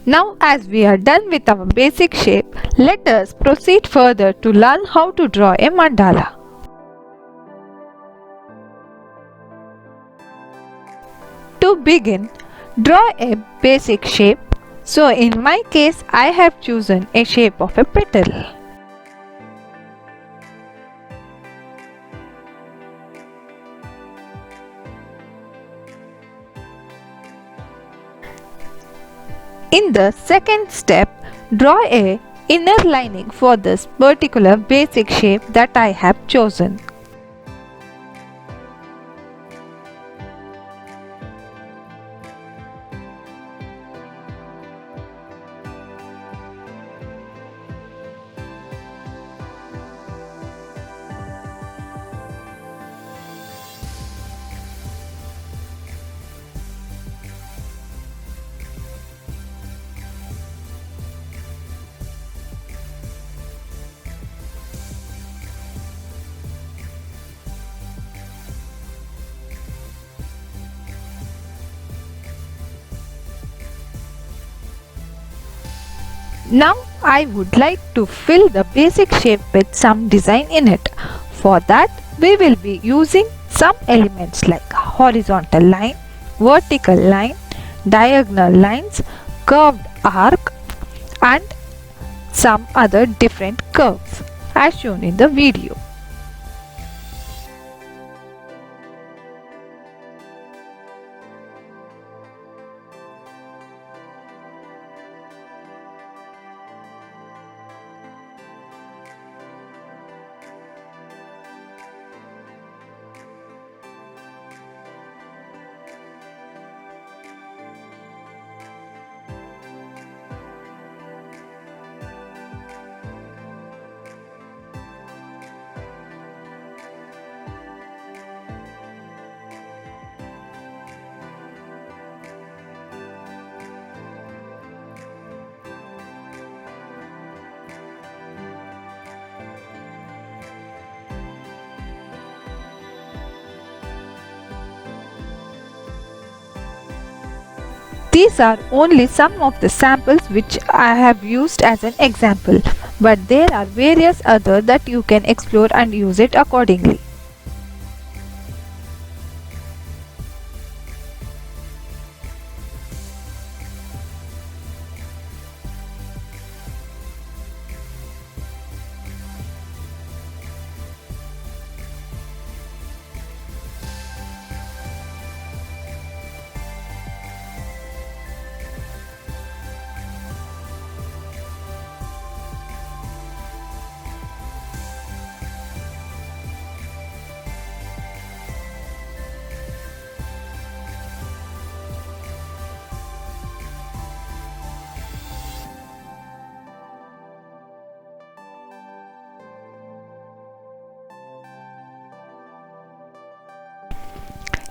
Now as we are done with our basic shape, let us proceed further to learn how to draw a mandala. To begin, draw a basic shape. So in my case, I have chosen a shape of a petal. In the second step, draw a inner lining for this particular basic shape that I have chosen. Now I would like to fill the basic shape with some design in it. For that we will be using some elements like horizontal line, vertical line, diagonal lines, curved arc and some other different curves as shown in the video. These are only some of the samples which I have used as an example, but there are various other that you can explore and use it accordingly.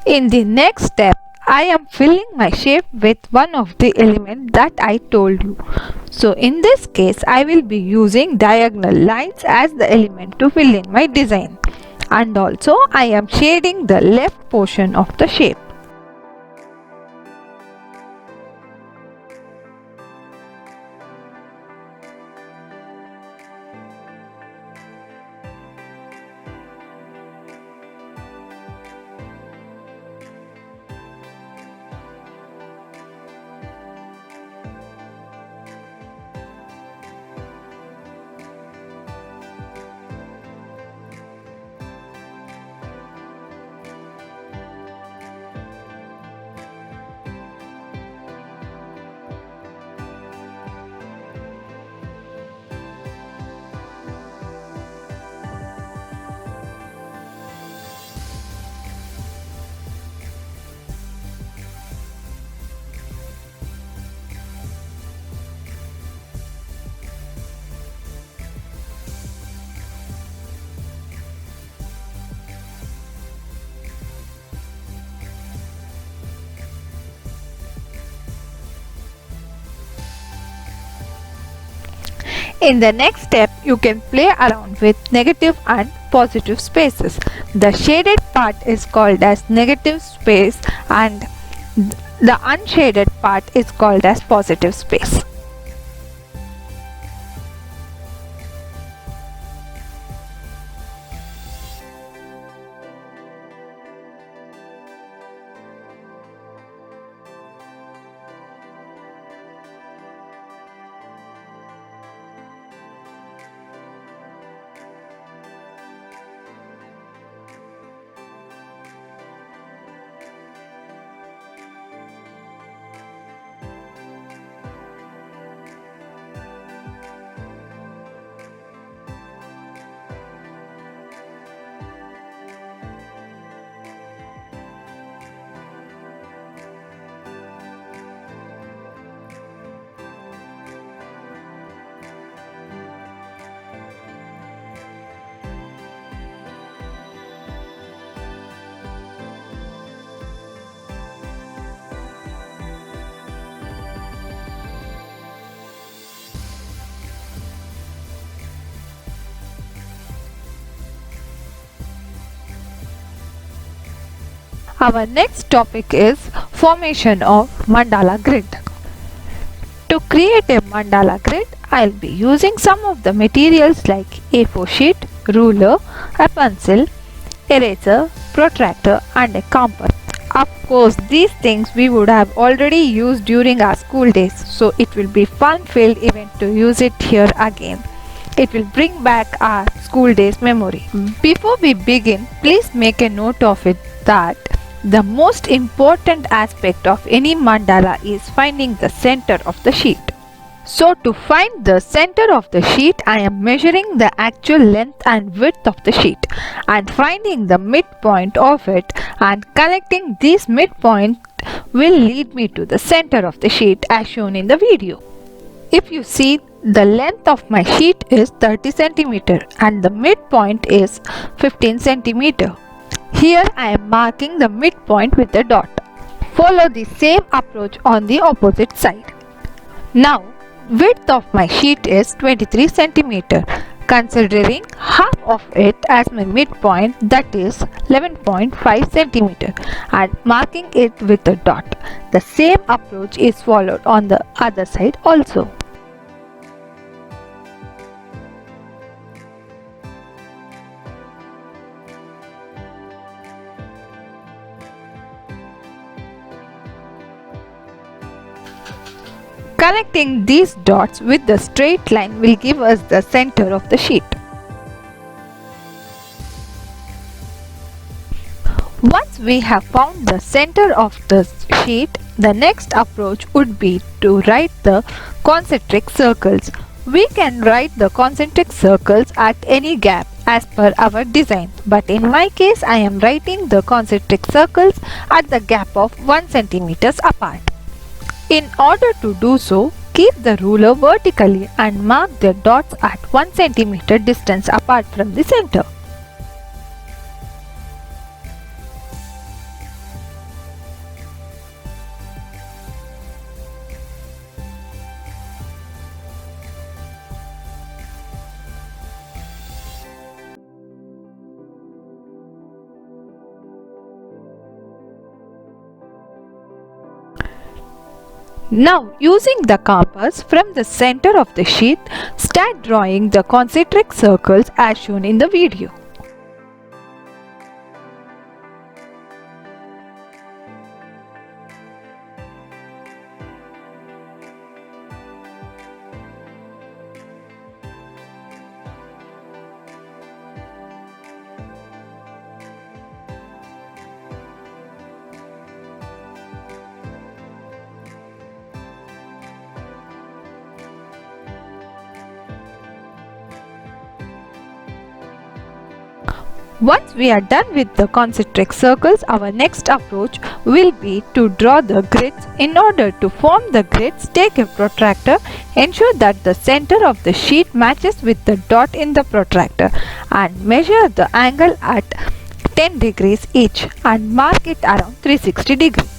In the next step, I am filling my shape with one of the elements that I told you. So in this case, I will be using diagonal lines as the element to fill in my design. And also I am shading the left portion of the shape. In the next step, you can play around with negative and positive spaces. The shaded part is called as negative space and The unshaded part is called as positive space. Our next topic is formation of mandala grid. To create a mandala grid, I'll be using some of the materials like A4 sheet, ruler, a pencil, eraser, protractor and a compass. Of course, these things we would have already used during our school days, so it will be fun-filled event to use it here again. It will bring back our school days memory. Before we begin, please make a note of it that the most important aspect of any mandala is finding the center of the sheet. So to find the center of the sheet, I am measuring the actual length and width of the sheet and finding the midpoint of it, and connecting this midpoint will lead me to the center of the sheet as shown in the video. If you see, the length of my sheet is 30 cm and the midpoint is 15 cm. Here I am marking the midpoint with a dot. Follow the same approach on the opposite side. Now, width of my sheet is 23 cm. Considering half of it as my midpoint, that is 11.5 cm, and marking it with a dot. The same approach is followed on the other side also. Connecting these dots with the straight line will give us the center of the sheet. Once we have found the center of the sheet, the next approach would be to write the concentric circles. We can write the concentric circles at any gap as per our design, but in my case I am writing the concentric circles at the gap of 1 cm apart. In order to do so, keep the ruler vertically and mark the dots at 1 cm distance apart from the center. Now, using the compass from the center of the sheet, start drawing the concentric circles as shown in the video. Once we are done with the concentric circles, our next approach will be to draw the grids. In order to form the grids, take a protractor, ensure that the center of the sheet matches with the dot in the protractor, and measure the angle at 10 degrees each and mark it around 360 degrees.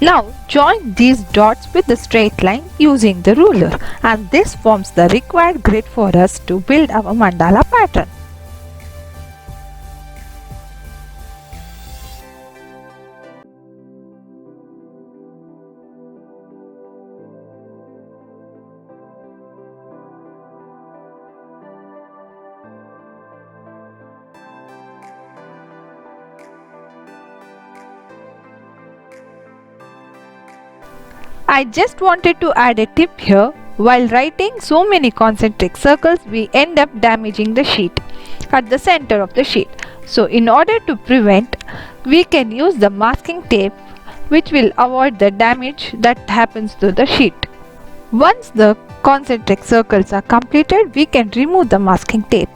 Now join these dots with the straight line using the ruler, and this forms the required grid for us to build our mandala pattern. I just wanted to add a tip here. While writing so many concentric circles, we end up damaging the sheet at the center of the sheet. So in order to prevent, we can use the masking tape, which will avoid the damage that happens to the sheet. Once the concentric circles are completed, we can remove the masking tape.